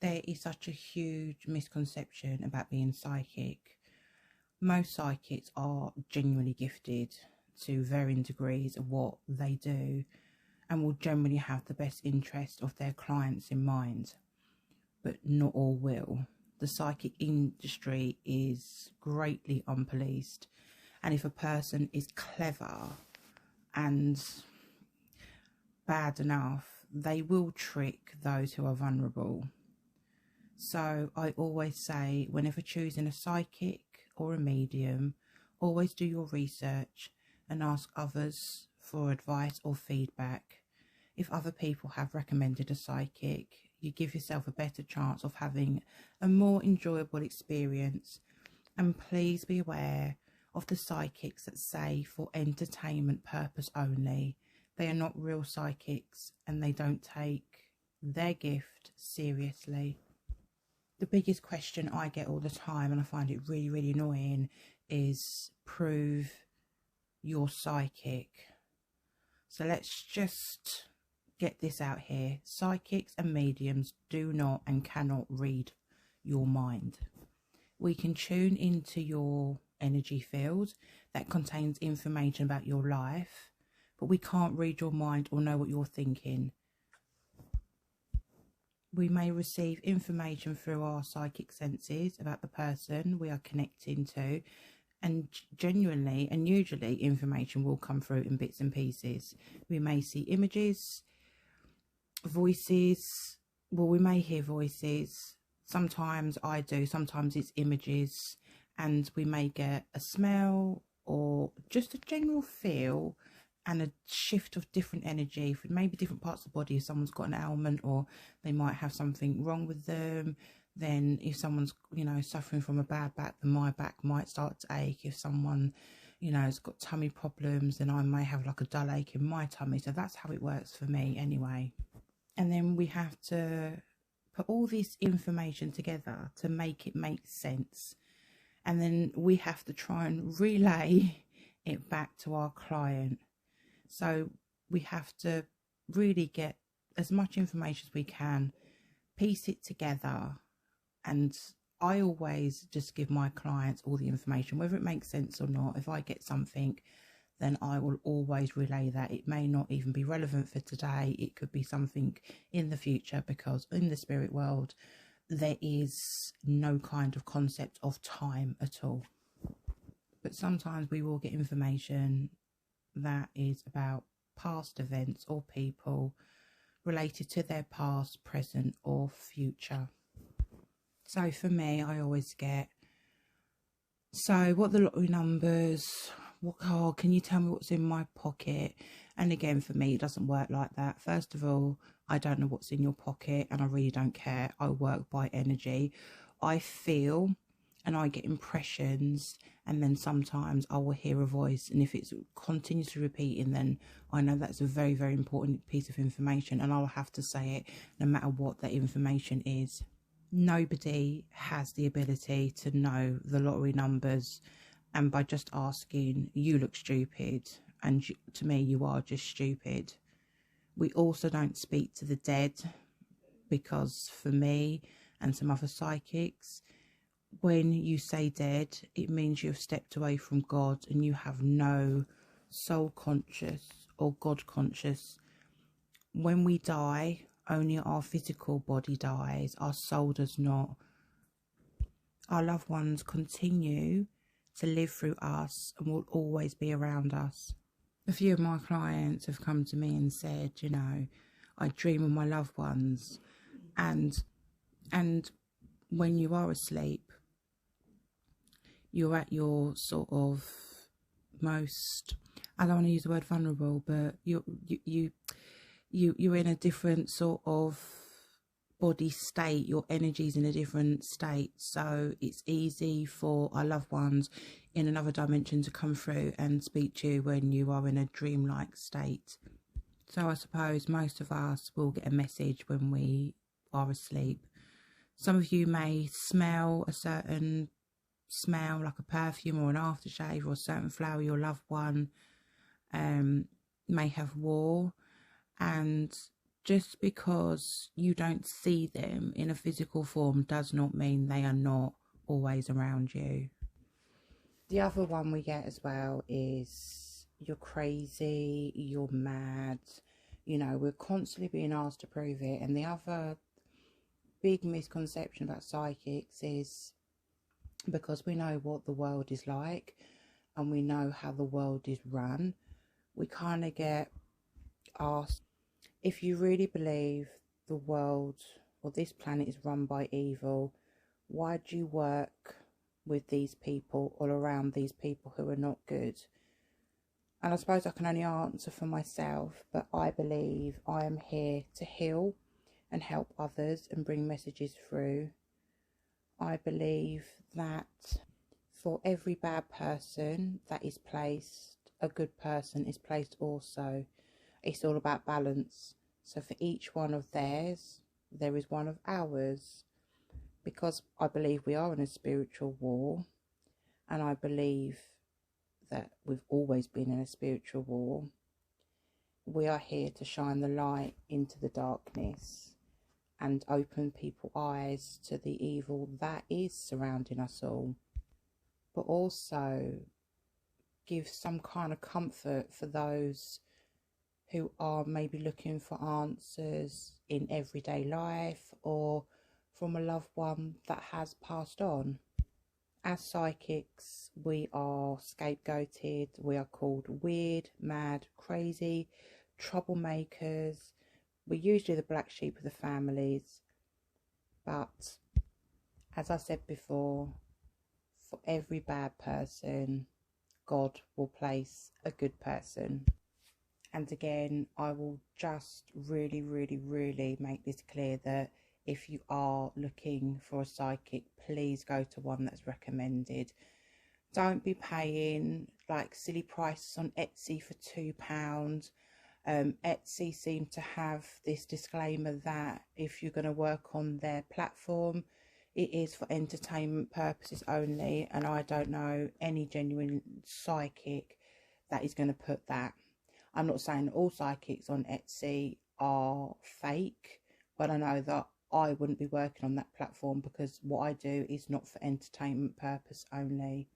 There is such a huge misconception about being psychic. Most psychics are genuinely gifted to varying degrees of what they do and will generally have the best interest of their clients in mind, but not all will. The psychic industry is greatly unpoliced, and if a person is clever and bad enough, they will trick those who are vulnerable. So I always say, whenever choosing a psychic or a medium, always do your research and ask others for advice or feedback. If other people have recommended a psychic, you give yourself a better chance of having a more enjoyable experience. And please be aware of the psychics that say for entertainment purpose only. They are not real psychics and they don't take their gift seriously. The biggest question I get all the time, and I find it really, really annoying, is prove you're psychic. So let's just get this out here. Psychics and mediums do not and cannot read your mind. We can tune into your energy field that contains information about your life, but we can't read your mind or know what you're thinking. We may receive information through our psychic senses about the person we are connecting to, and genuinely and usually information will come through in bits and pieces. We may see images, voices, well, we may hear voices. Sometimes I do, sometimes it's images, and we may get a smell or just a general feel and a shift of different energy for maybe different parts of the body. If someone's got an ailment or they might have something wrong with them, then if someone's, suffering from a bad back, then my back might start to ache. If someone, has got tummy problems, then I may have like a dull ache in my tummy. So that's how it works for me anyway. And then we have to put all this information together to make it make sense. And then we have to try and relay it back to our client. So we have to really get as much information as we can, piece it together. And I always just give my clients all the information, whether it makes sense or not. If I get something, then I will always relay that. It may not even be relevant for today. It could be something in the future, because in the spirit world, there is no kind of concept of time at all. But sometimes we will get information that is about past events or people related to their past, present or future. So for me, I always get, so what the lottery numbers, what card, can you tell me what's in my pocket? And again, for me, it doesn't work like that. First of all, I don't know what's in your pocket and I really don't care. I work by energy. I feel and I get impressions, and then sometimes I will hear a voice, and if it's continuously repeating, then I know that's a very, very important piece of information, and I'll have to say it no matter what that information is. Nobody has the ability to know the lottery numbers, and by just asking, you look stupid, and to me, you are just stupid. We also don't speak to the dead, because for me and some other psychics, when you say dead, it means you've stepped away from God and you have no soul conscious or God conscious. When we die, only our physical body dies, our soul does not. Our loved ones continue to live through us and will always be around us. A few of my clients have come to me and said, I dream of my loved ones, and when you are asleep, you're at your sort of most, I don't want to use the word vulnerable, but you're in a different sort of body state. Your energy's in a different state, so it's easy for our loved ones in another dimension to come through and speak to you when you are in a dreamlike state. So I suppose most of us will get a message when we are asleep. Some of you may smell a certain smell, like a perfume or an aftershave, or a certain flower your loved one may have wore, and Just because you don't see them in a physical form does not mean they are not always around you. The other one we get as well is you're crazy, you're mad. You know, we're constantly being asked to prove it. And the other big misconception about psychics is because we know what the world is like and we know how the world is run, we kind of get asked, if you really believe the world or this planet is run by evil, why do you work with these people or around these people who are not good? And I suppose I can only answer for myself, but I believe I am here to heal and help others and bring messages through. I believe that for every bad person that is placed, a good person is placed also. It's all about balance. So for each one of theirs, there is one of ours. Because I believe we are in a spiritual war, and I believe that we've always been in a spiritual war. We are here to shine the light into the darkness and open people's eyes to the evil that is surrounding us all, but also give some kind of comfort for those who are maybe looking for answers in everyday life or from a loved one that has passed on. As psychics, we are scapegoated, we are called weird, mad, crazy, troublemakers. We're usually the black sheep of the families. But as I said before, for every bad person, God will place a good person. And again, I will just really, really, really make this clear that if you are looking for a psychic, please go to one that's recommended. Don't be paying like silly prices on Etsy for £2. Etsy seem to have this disclaimer that if you're going to work on their platform, it is for entertainment purposes only, and I don't know any genuine psychic that is going to put that. I'm not saying all psychics on Etsy are fake, but I know that I wouldn't be working on that platform because what I do is not for entertainment purpose only.